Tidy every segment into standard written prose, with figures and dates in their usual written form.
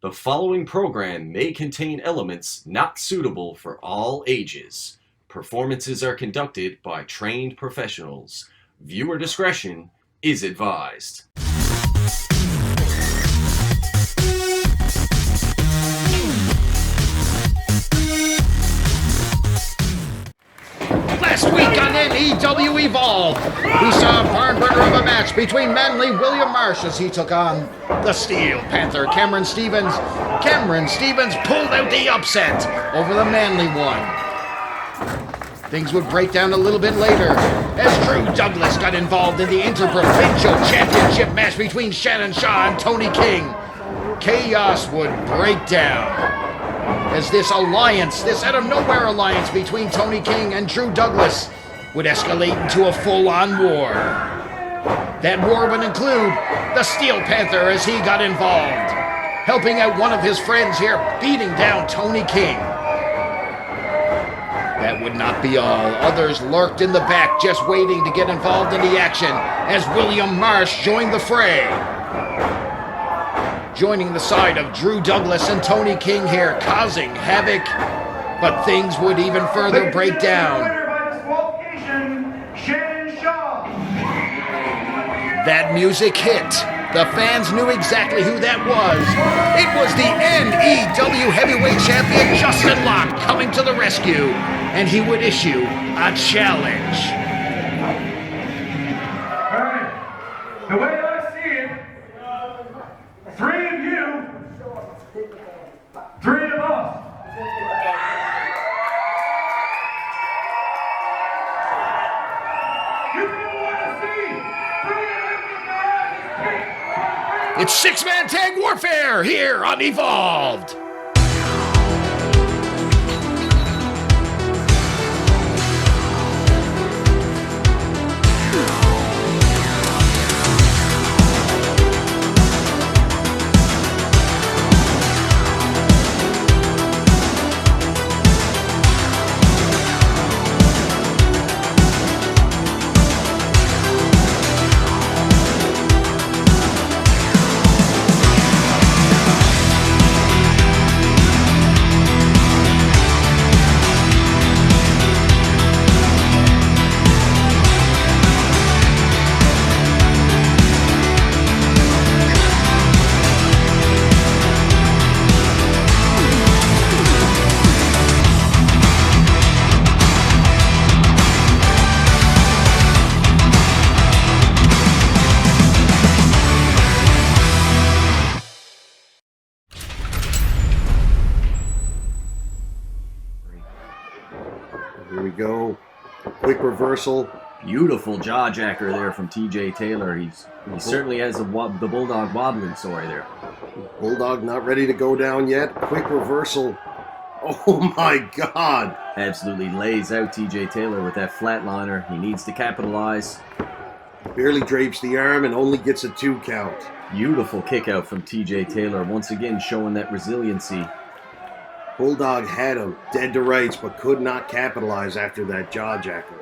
The following program may contain elements not suitable for all ages. Performances are conducted by trained professionals. Viewer discretion is advised. Last week on NEW Evolve, we saw a barn burner of a match between manly William Marsh as he took on the Steel Panther, Cameron Stevens. Cameron Stevens pulled out the upset over the manly one. Things would break down a little bit later as Drew Douglas got involved in the Interprovincial Championship match between Shannon Shaw and Tony King. Chaos would break down as this alliance, this out-of-nowhere alliance between Tony King and Drew Douglas would escalate into a full-on war. That war would include the Steel Panther as he got involved, helping out one of his friends here, beating down Tony King. That would not be all. Others lurked in the back just waiting to get involved in the action as William Marsh joined the fray. Joining the side of Drew Douglas and Tony King here, causing havoc, but things would even further break down. Shannon Shaw. That music hit. The fans knew exactly who that was. It was the NEW Heavyweight Champion Justin Locke coming to the rescue, and he would issue a challenge. All right. The way I see it, three of you, three of us. You don't want to see three of them get their asses kicked. It's six-man tag warfare here on Evolved. Here we go. Quick reversal. Beautiful jaw jacker there from TJ Taylor. He certainly has the Bulldog wobbling sore there. Bulldog not ready to go down yet. Quick reversal. Oh my God. Absolutely lays out TJ Taylor with that flatliner. He needs to capitalize. Barely drapes the arm and only gets a 2 count. Beautiful kick out from TJ Taylor. Once again showing that resiliency. Bulldog had him dead to rights, but could not capitalize after that jaw jacker.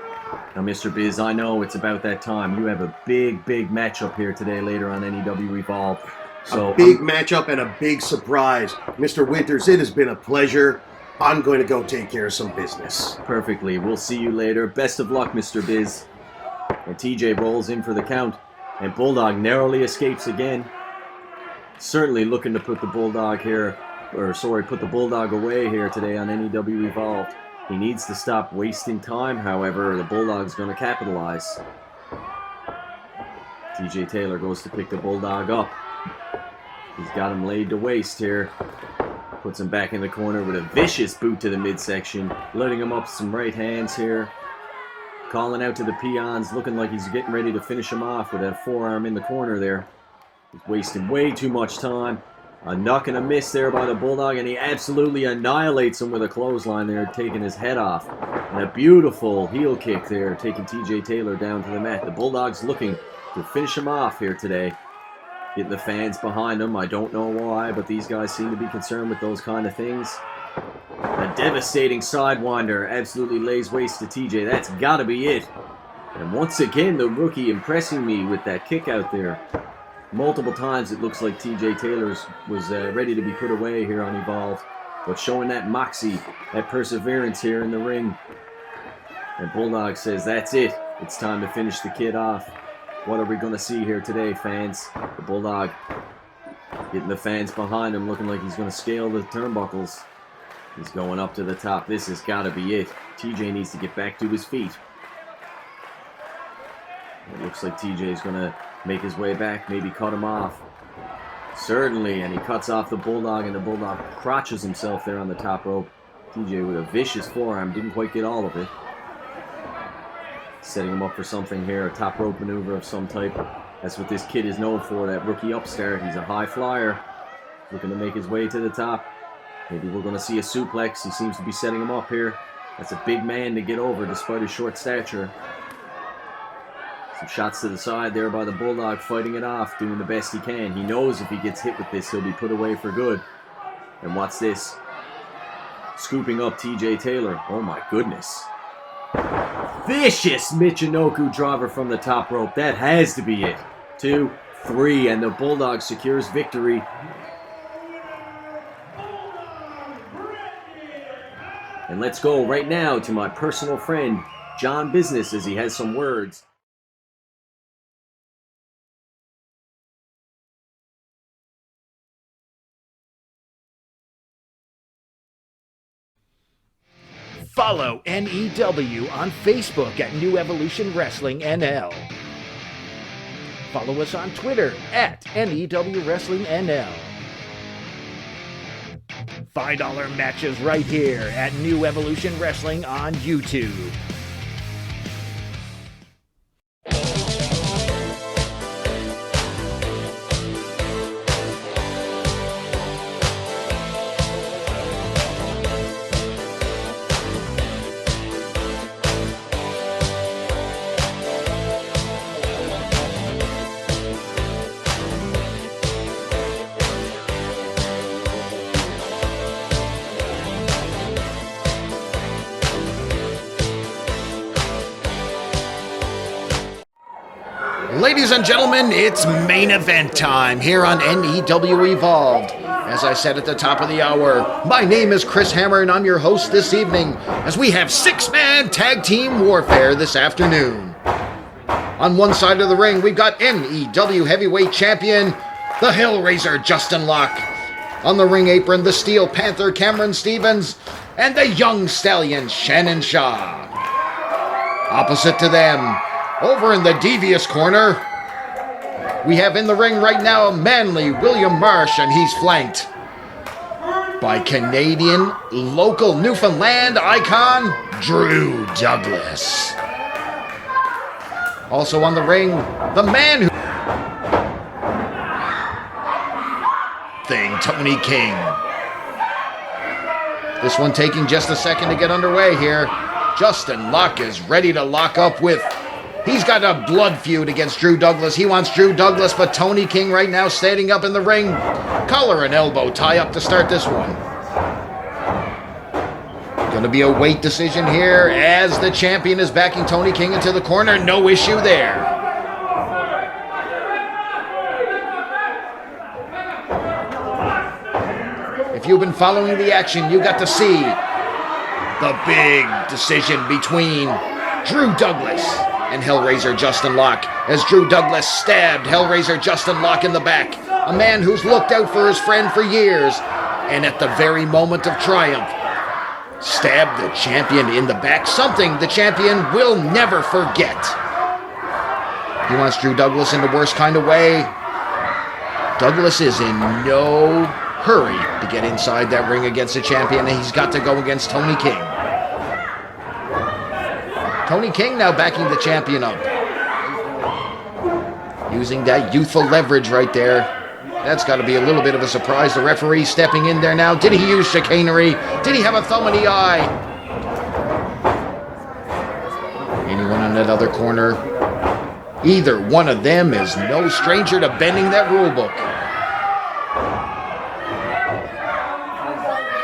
Now, Mr. Biz, I know it's about that time. You have a big matchup here today later on NEW Evolve. So a big matchup and a big surprise. Mr. Winters, it has been a pleasure. I'm going to go take care of some business. Perfectly. We'll see you later. Best of luck, Mr. Biz. And TJ rolls in for the count. And Bulldog narrowly escapes again. Certainly looking to put the Bulldog here. Put the Bulldog away here today on NEW Evolved. He needs to stop wasting time, however. The Bulldog's going to capitalize. TJ Taylor goes to pick the Bulldog up. He's got him laid to waste here. Puts him back in the corner with a vicious boot to the midsection. Loading him up some right hands here. Calling out to the peons, looking like he's getting ready to finish him off with that forearm in the corner there. He's wasting way too much time. A knock and a miss there by the Bulldog, and he absolutely annihilates him with a clothesline there, taking his head off. And a beautiful heel kick there, taking TJ Taylor down to the mat. The Bulldog's looking to finish him off here today. Getting the fans behind him. I don't know why, but these guys seem to be concerned with those kind of things. A devastating sidewinder absolutely lays waste to TJ. That's got to be it. And once again, the rookie impressing me with that kick out there. Multiple times it looks like TJ Taylor was ready to be put away here on Evolve, but showing that moxie, that perseverance here in the ring. And Bulldog says, that's it. It's time to finish the kid off. What are we going to see here today, fans? The Bulldog getting the fans behind him, looking like he's going to scale the turnbuckles. He's going up to the top. This has got to be it. TJ needs to get back to his feet. It looks like TJ is going to make his way back, maybe cut him off. Certainly, and he cuts off the Bulldog, and the Bulldog crotches himself there on the top rope. TJ with a vicious forearm, didn't quite get all of it. Setting him up for something here, a top rope maneuver of some type. That's what this kid is known for, that rookie upstart. He's a high flyer, looking to make his way to the top. Maybe we're going to see a suplex. He seems to be setting him up here. That's a big man to get over despite his short stature. Some shots to the side there by the Bulldog, fighting it off, doing the best he can. He knows if he gets hit with this, he'll be put away for good. And watch this. Scooping up TJ Taylor. Oh my goodness. Vicious Michinoku driver from the top rope. That has to be it. 2, 3, and the Bulldog secures victory. And let's go right now to my personal friend, John Business, as he has some words. Follow NEW on Facebook at New Evolution Wrestling NL. Follow us on Twitter at NEW Wrestling NL. $5 matches right here at New Evolution Wrestling on YouTube. Ladies and gentlemen, it's main event time here on NEW Evolved. As I said at the top of the hour, my name is Chris Hammer and I'm your host this evening as we have 6-man tag team warfare this afternoon. On one side of the ring, we've got NEW heavyweight champion, the Hellraiser Justin Locke. On the ring apron, the Steel Panther Cameron Stevens and the young Stallion Shannon Shaw. Opposite to them, over in the devious corner, we have in the ring right now Manly William Marsh, and he's flanked by Canadian local Newfoundland icon Drew Douglas. Also on the ring, the man who Tony King. This one taking just a second to get underway here. Justin Locke is ready to lock up with... He's got a blood feud against Drew Douglas. He wants Drew Douglas, but Tony King right now standing up in the ring. Collar and elbow tie up to start this one. Going to be a weight decision here as the champion is backing Tony King into the corner. No issue there. If you've been following the action, you got to see the big decision between Drew Douglas and Hellraiser Justin Locke, as Drew Douglas stabbed Hellraiser Justin Locke in the back, a man who's looked out for his friend for years, and at the very moment of triumph, stabbed the champion in the back, something the champion will never forget. He wants Drew Douglas in the worst kind of way. Douglas is in no hurry to get inside that ring against the champion, and he's got to go against Tony King. Tony King now backing the champion up. Using that youthful leverage right there. That's got to be a little bit of a surprise. The referee stepping in there now. Did he use chicanery? Did he have a thumb in the eye? Anyone on that other corner? Either one of them is no stranger to bending that rule book.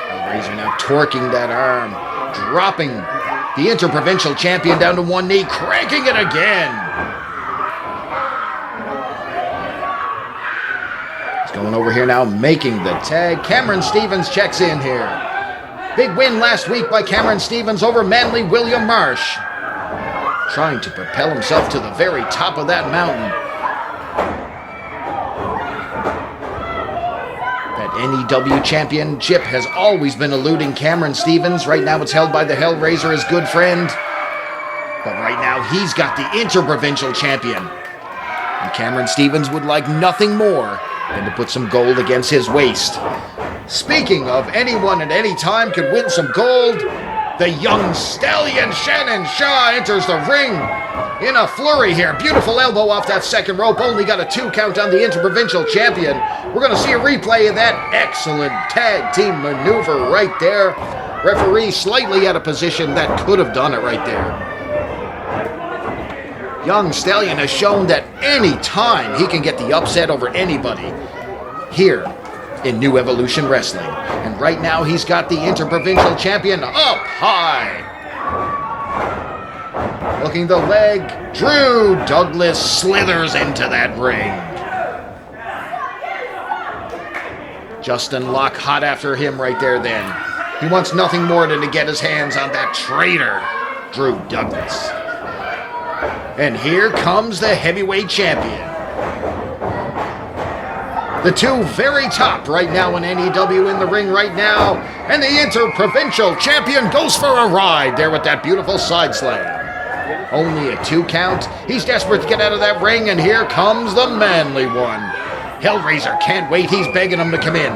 Hellraiser now torquing that arm. Dropping the Interprovincial champion down to one knee, cranking it again. Going over here now, making the tag. Cameron Stevens checks in here. Big win last week by Cameron Stevens over Manly William Marsh. Trying to propel himself to the very top of that mountain. That NEW championship has always been eluding Cameron Stevens. Right now it's held by the Hellraiser, his good friend. But right now he's got the interprovincial champion. And Cameron Stevens would like nothing more than to put some gold against his waist. Speaking of anyone at any time could win some gold, the young stallion Shannon Shaw enters the ring in a flurry here. Beautiful elbow off that second rope. Only got a 2 count on the interprovincial champion. We're going to see a replay of that excellent tag team maneuver right there. Referee slightly out of position. That could have done it right there. Young Stallion has shown that any time he can get the upset over anybody here in New Evolution Wrestling. And right now he's got the interprovincial champion up high. Looking the leg, Drew Douglas slithers into that ring. Justin Locke hot after him right there then. He wants nothing more than to get his hands on that traitor, Drew Douglas. And here comes the heavyweight champion. The two very top right now in NEW in the ring right now. And the interprovincial champion goes for a ride there with that beautiful side slam. Only a 2 count. He's desperate to get out of that ring, and here comes the manly one. Hellraiser can't wait. He's begging him to come in.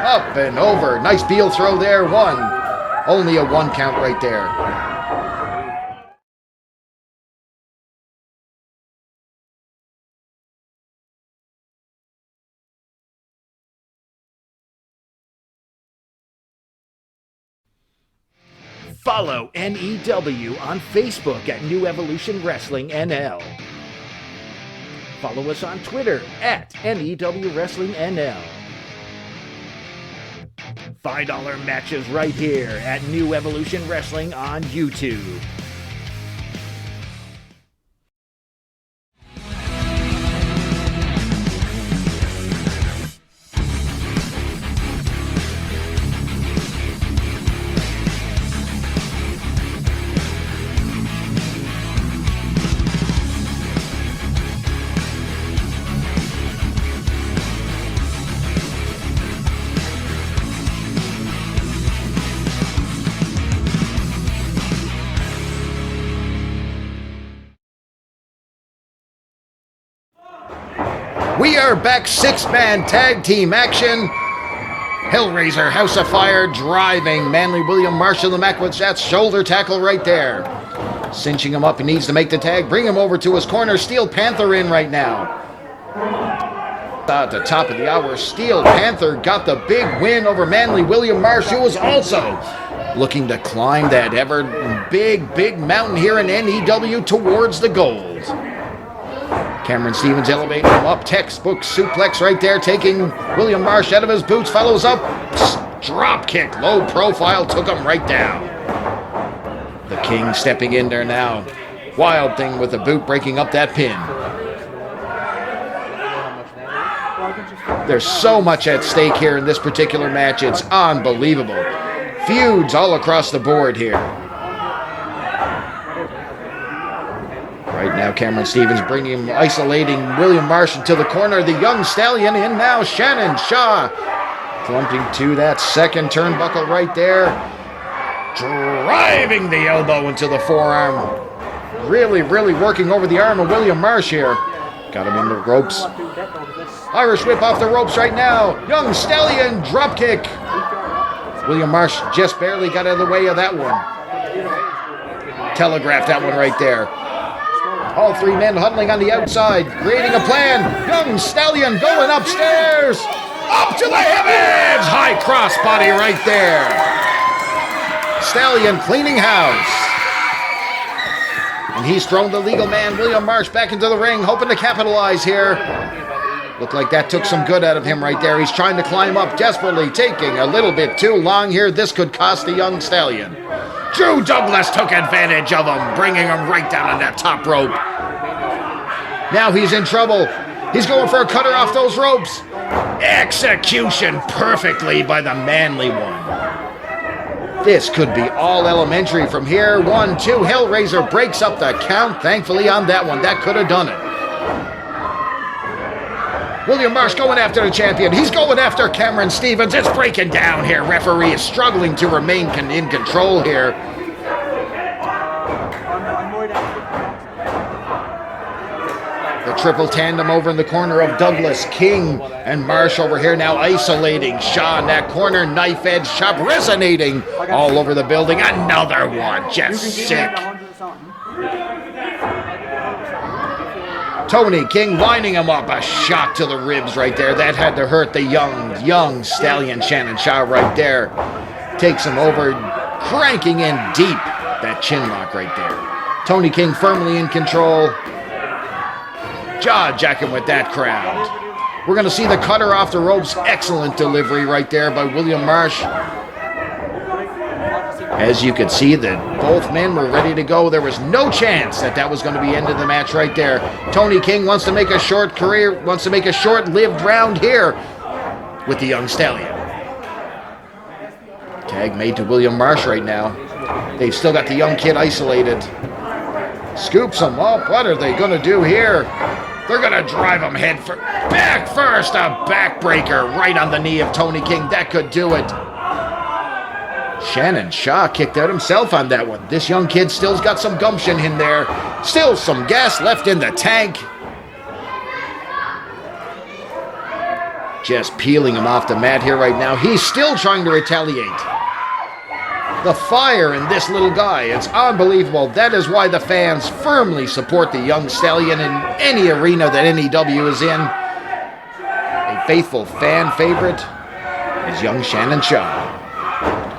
Up and over. Nice heel throw there. 1. Only a 1 count right there. Follow NEW on Facebook at New Evolution Wrestling NL. Follow us on Twitter at NEW Wrestling NL. $5 matches right here at New Evolution Wrestling on YouTube. We are back 6-man tag team action. Hellraiser, House of Fire, driving Manly William Marsh in the mat with that shoulder tackle right there. Cinching him up, he needs to make the tag. Bring him over to his corner. Steel Panther in right now. At the top of the hour, Steel Panther got the big win over Manly William Marsh, who was also looking to climb that ever big mountain here in NEW towards the gold. Cameron Stevens elevating him up. Textbook suplex right there, taking William Marsh out of his boots. Follows up. Drop kick. Low profile. Took him right down. The King stepping in there now. Wild Thing with the boot breaking up that pin. There's so much at stake here in this particular match. It's unbelievable. Feuds all across the board here. Right now, Cameron Stevens bringing him, isolating William Marsh into the corner. The young stallion in now, Shannon Shaw. Clumping to that second turnbuckle right there. Driving the elbow into the forearm. Really working over the arm of William Marsh here. Got him in the ropes. Irish whip off the ropes right now. Young stallion drop kick. William Marsh just barely got out of the way of that one. Telegraphed that one right there. All 3 men huddling on the outside, creating a plan. Young Stallion going upstairs. Up to the heavens! High cross body right there. Stallion cleaning house. And he's thrown the legal man, William Marsh, back into the ring, hoping to capitalize here. Looked like that took some good out of him right there. He's trying to climb up desperately, taking a little bit too long here. This could cost the young Stallion. Drew Douglas took advantage of him, bringing him right down on that top rope. Now he's in trouble. He's going for a cutter off those ropes. Execution perfectly by the manly one. This could be all elementary from here. 1, 2. Hellraiser breaks up the count, thankfully, on that one. That could have done it. William Marsh going after the champion. He's going after Cameron Stevens. It's breaking down here. Referee is struggling to remain in control here. The triple tandem over in the corner of Douglas, King, and Marsh over here now isolating Shaw in that corner. Knife edge chop resonating all over the building. Another one. Just sick. Tony King winding him up. A shot to the ribs right there. That had to hurt the young Stallion Shannon Shaw right there. Takes him over, cranking in deep. That chin lock right there. Tony King firmly in control. Jaw-jacking with that crowd. We're going to see the cutter off the ropes. Excellent delivery right there by William Marsh. As you could see that both men were ready to go. There was no chance that that was going to be end of the match right there. Tony King wants to make a short career, wants to make a short-lived round here with the young Stallion. Tag made to William Marsh right now. They've still got the young kid isolated. Scoops him up. What are they going to do here? They're going to drive him back first. A backbreaker right on the knee of Tony King. That could do it. Shannon Shaw kicked out himself on that one. This young kid still's got some gumption in there. Still some gas left in the tank. Just peeling him off the mat here right now. He's still trying to retaliate. The fire in this little guy, it's unbelievable. That is why the fans firmly support the young Stallion in any arena that NEW is in. A faithful fan favorite is young Shannon Shaw.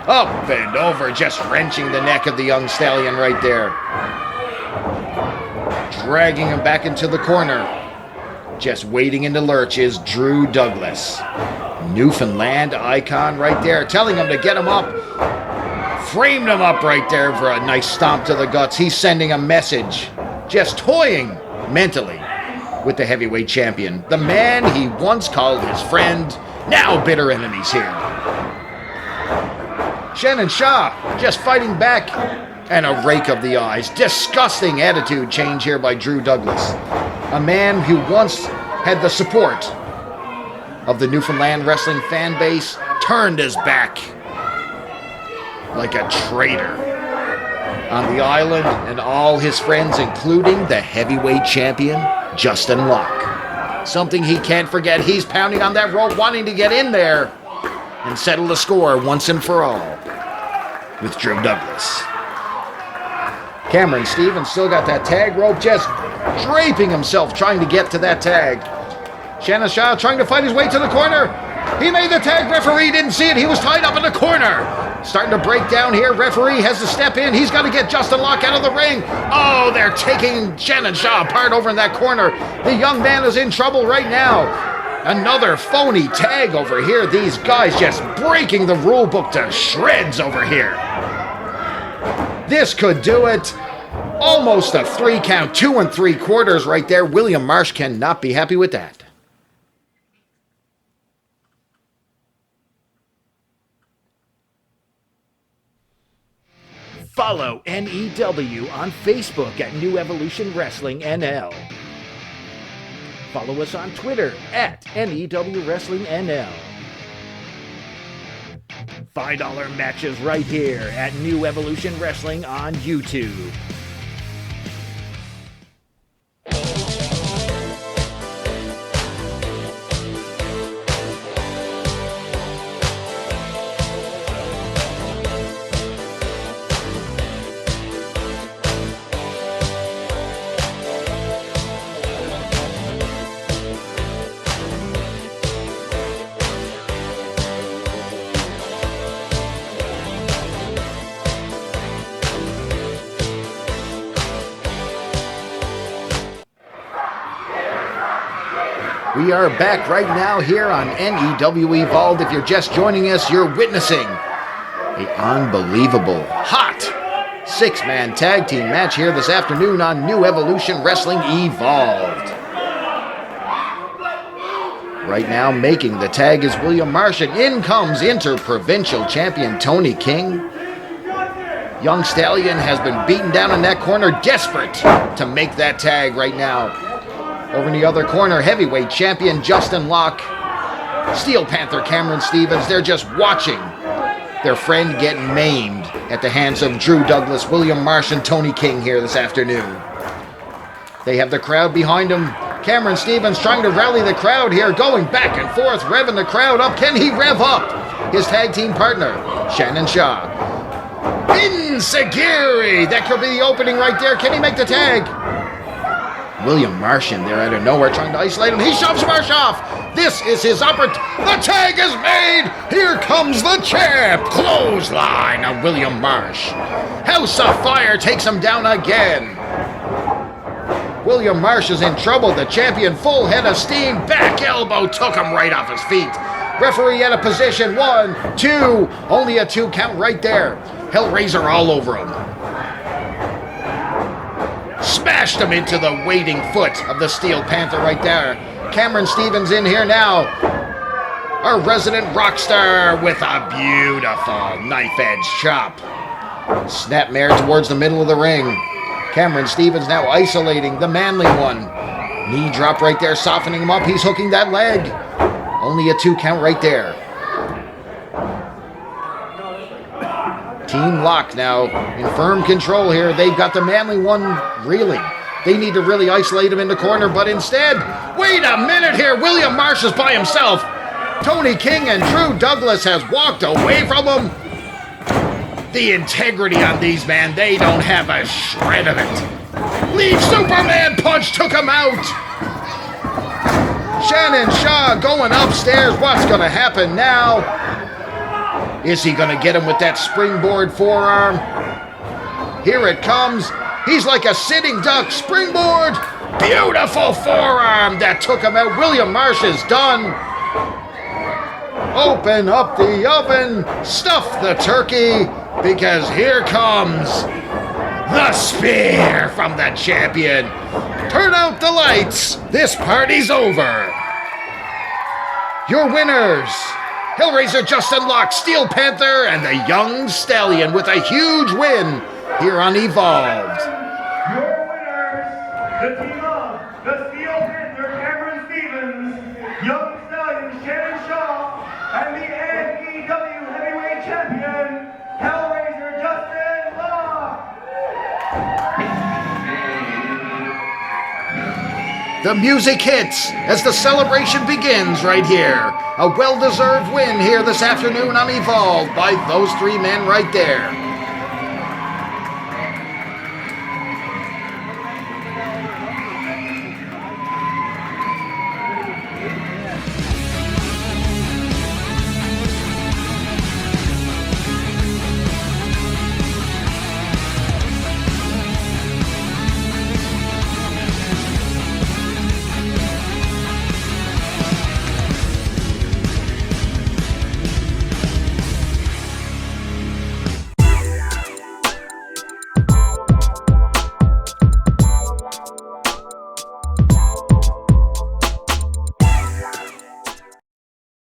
Up and over, just wrenching the neck of the young Stallion right there. Dragging him back into the corner. Just waiting in the lurch is Drew Douglas. Newfoundland icon right there, telling him to get him up. Framed him up right there for a nice stomp to the guts. He's sending a message. Just toying mentally with the heavyweight champion. The man he once called his friend, now bitter enemies here. Shannon Shaw just fighting back, and a rake of the eyes. Disgusting attitude change here by Drew Douglas. A man who once had the support of the Newfoundland wrestling fan base turned his back like a traitor on the island and all his friends, including the heavyweight champion, Justin Locke. Something he can't forget. He's pounding on that rope, wanting to get in there and settle the score once and for all with Drew Douglas. Cameron Stevens still got that tag rope, just draping himself, trying to get to that tag. Shannon Shaw trying to fight his way to the corner. He made the tag. Referee didn't see it. He was tied up in the corner. Starting to break down here. Referee has to step in. He's got to get Justin Locke out of the ring. Oh, they're taking Shannon Shaw apart over in that corner. The young man is in trouble right now. Another phony tag over here. These guys just breaking the rule book to shreds over here. This could do it. Almost a 3 count, 2 3/4 right there. William Marsh cannot be happy with that. Follow NEW on Facebook at New Evolution Wrestling NL. Follow us on Twitter at NEW Wrestling NL. $5 matches right here at New Evolution Wrestling on YouTube. We are back right now here on NEW Evolved. If you're just joining us, you're witnessing an unbelievable, hot 6-man tag team match here this afternoon on New Evolution Wrestling Evolved. Right now, making the tag is William Marsh, and in comes Interprovincial Champion Tony King. Young Stallion has been beaten down in that corner, desperate to make that tag right now. Over in the other corner, Heavyweight Champion Justin Locke. Steel Panther Cameron Stevens, they're just watching their friend get maimed at the hands of Drew Douglas, William Marsh, and Tony King here this afternoon. They have the crowd behind them. Cameron Stevens trying to rally the crowd here, going back and forth, revving the crowd up. Can he rev up his tag team partner, Shannon Shaw? Insegiri! That could be the opening right there. Can he make the tag? William Marsh in there out of nowhere trying to isolate him. He shoves Marsh off. This is his opportunity. The tag is made. Here comes the champ. Clothesline of William Marsh. House of Fire takes him down again. William Marsh is in trouble. The champion, full head of steam. Back elbow took him right off his feet. Referee out of position. 1, 2. Only a 2 count right there. Hellraiser all over him. Smashed him into the waiting foot of the Steel Panther right there. Cameron Stevens in here now. Our resident rock star with a beautiful knife edge chop. Snapmare towards the middle of the ring. Cameron Stevens now isolating the manly one. Knee drop right there, softening him up. He's hooking that leg. Only a 2 count right there. Team Lock now in firm control here. They've got the manly one reeling. They need to really isolate him in the corner, but instead, wait a minute here. William Marsh is by himself. Tony King and Drew Douglas has walked away from him. The integrity on these men, they don't have a shred of it. Leave Superman punch took him out. Shannon Shaw going upstairs. What's going to happen now? Is he going to get him with that springboard forearm? Here it comes. He's like a sitting duck. Springboard. Beautiful forearm that took him out. William Marsh is done. Open up the oven. Stuff the turkey. Because here comes the spear from the champion. Turn out the lights. This party's over. Your winners, Hellraiser Justin Locke, Steel Panther, and the Young Stallion with a huge win here on Evolved. Your winners, the team of the Steel Panther Cameron Stevens, Young Stallion Shannon Shaw, and the NEW Heavyweight Champion, Hellraiser Justin Locke. The music hits as the celebration begins right here. A well-deserved win here this afternoon on Evolved by those 3 men right there.